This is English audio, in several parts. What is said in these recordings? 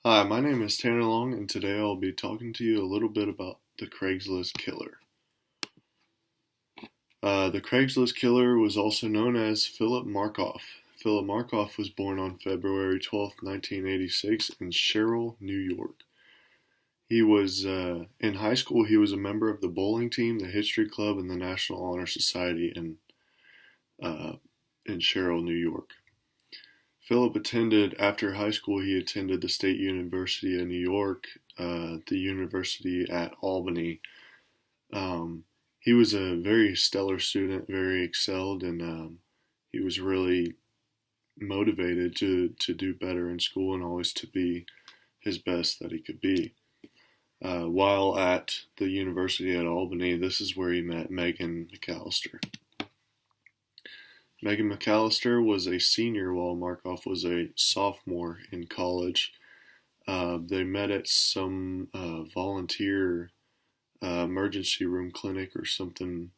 Hi, my name is Tanner Long, and today I'll be talking to you a little bit about the Craigslist killer. The Craigslist killer was also known as Philip Markoff. Philip Markoff was born on February 12th, 1986, in Sherrill, New York. In high school, he was a member of the bowling team, the history club, and the National Honor Society uh, in Sherrill, New York. After high school, he attended the State University of New York, the University at Albany. Um, he was a very stellar student, very excelled, and he was really motivated to do better in school and always to be his best that he could be. While at the University at Albany, this is where he met Megan McAllister. Megan McAllister was a senior while Markoff was a sophomore in college. They met at some volunteer emergency room clinic or something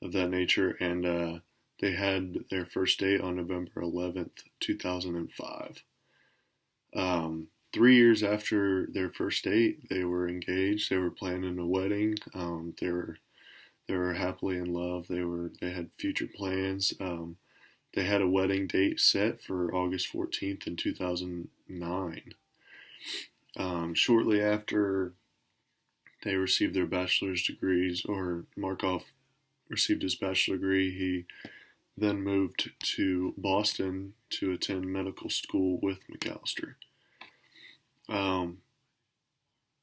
of that nature, and they had their first date on November 11th, 2005. 3 years after their first date, they were engaged. They were planning a wedding. They were happily in love. They had future plans. They had a wedding date set for August 14th in 2009. Shortly after they received their bachelor's degrees, or Markoff received his bachelor's degree, he then moved to Boston to attend medical school with McAllister. Um,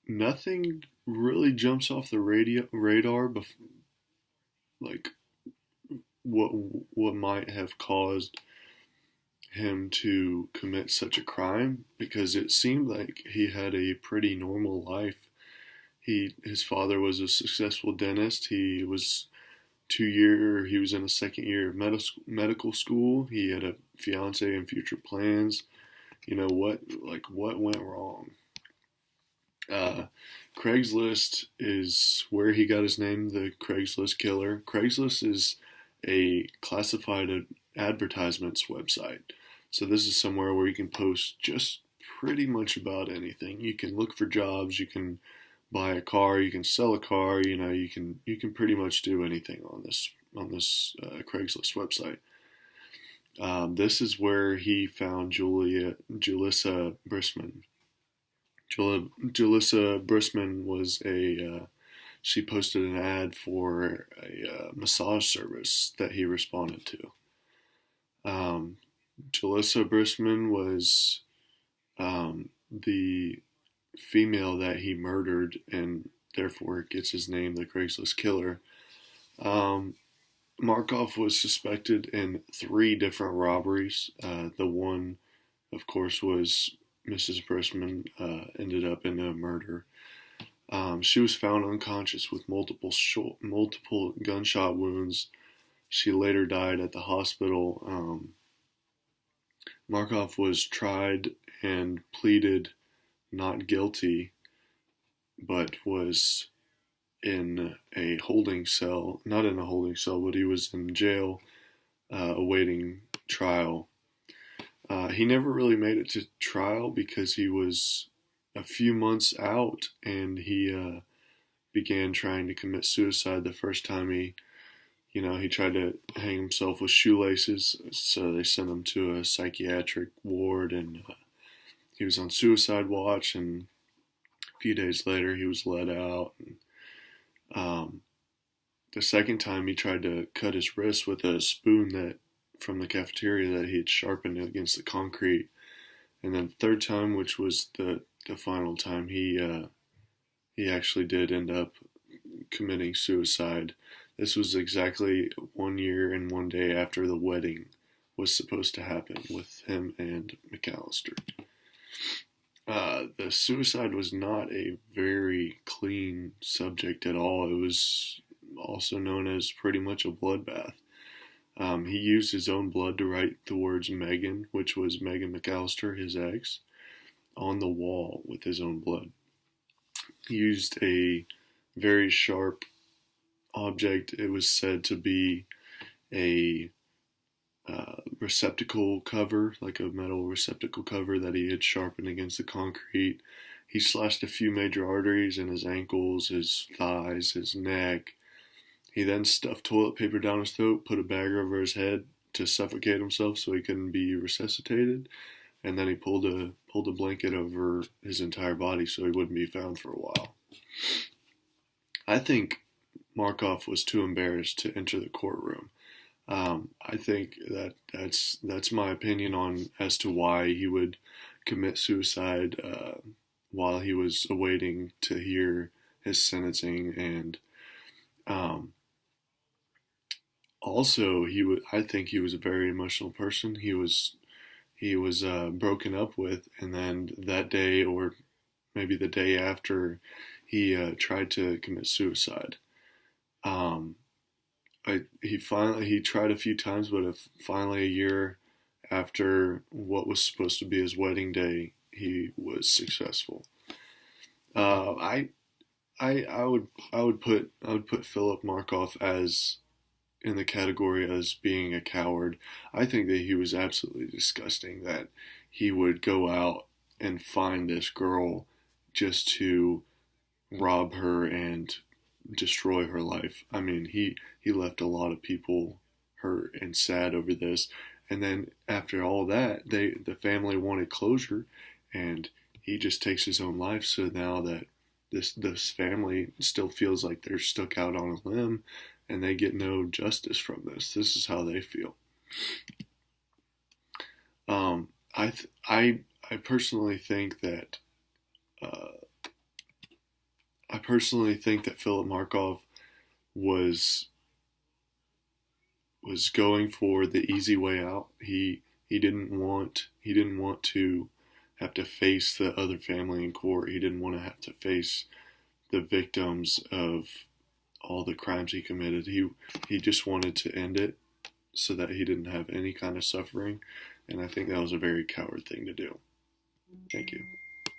Nothing really jumps off the radar, like what what might have caused him to commit such a crime, because it seemed like he had a pretty normal life. His father was a successful dentist. He was in a second year of medical school. He had a fiance and future plans. What went wrong? Uh, Craigslist is where he got his name, the Craigslist Killer. Craigslist is a classified advertisements website. So this is somewhere where you can post just pretty much about anything. You can look for jobs, you can buy a car, you can sell a car, you can pretty much do anything on this Craigslist website. This is where he found Julissa Brisman. Julissa Brisman was she posted an ad for a massage service that he responded to. Um, Julissa Brisman was the female that he murdered, and therefore gets his name, the Craigslist Killer. Um, Markoff was suspected in three different robberies. The one, of course, was Mrs. Brisman, ended up in a murder. She was found unconscious with multiple gunshot wounds. She later died at the hospital. Markoff was tried and pleaded not guilty, but was in a holding cell, not in a holding cell, but he was in jail awaiting trial. He never really made it to trial because he was a few months out, and he began trying to commit suicide the first time he tried to hang himself with shoelaces. So they sent him to a psychiatric ward, and he was on suicide watch. And a few days later, he was let out. And, the second time, he tried to cut his wrist with a spoon that from the cafeteria that he had sharpened against the concrete. And then the third time, which was the final time, he actually did end up committing suicide. This was exactly 1 year and 1 day after the wedding was supposed to happen with him and McAllister. The suicide was not a very clean subject at all. It was also known as pretty much a bloodbath. He used his own blood to write the words Megan, which was Megan McAllister, his ex, on the wall with his own blood. He used a very sharp object. It was said to be a receptacle cover, like a metal receptacle cover that he had sharpened against the concrete. He slashed a few major arteries in his ankles, his thighs, his neck. He then stuffed toilet paper down his throat, put a bag over his head to suffocate himself so he couldn't be resuscitated, and then he pulled a blanket over his entire body so he wouldn't be found for a while. I think Markoff was too embarrassed to enter the courtroom. I think that's my opinion on as to why he would commit suicide while he was awaiting to hear his sentencing, and also I think he was a very emotional person. He was broken up with, and then that day or maybe the day after, he tried to commit suicide. Um, he tried a few times, but finally a year after what was supposed to be his wedding day, he was successful. Uh, I I would put Philip Markoff as in the category as being a coward. I think that he was absolutely disgusting that he would go out and find this girl just to rob her and destroy her life. I mean, he left a lot of people hurt and sad over this. And then after all that, the family wanted closure, and he just takes his own life. So now that this family still feels like they're stuck out on a limb, and they get no justice from this. This is how they feel. Um, I personally think that uh, Philip Markov was going for the easy way out. He didn't want to have to face the other family in court. He didn't want to have to face the victims of all the crimes he committed. He just wanted to end it so that he didn't have any kind of suffering, and I think that was a very coward thing to do. Thank you.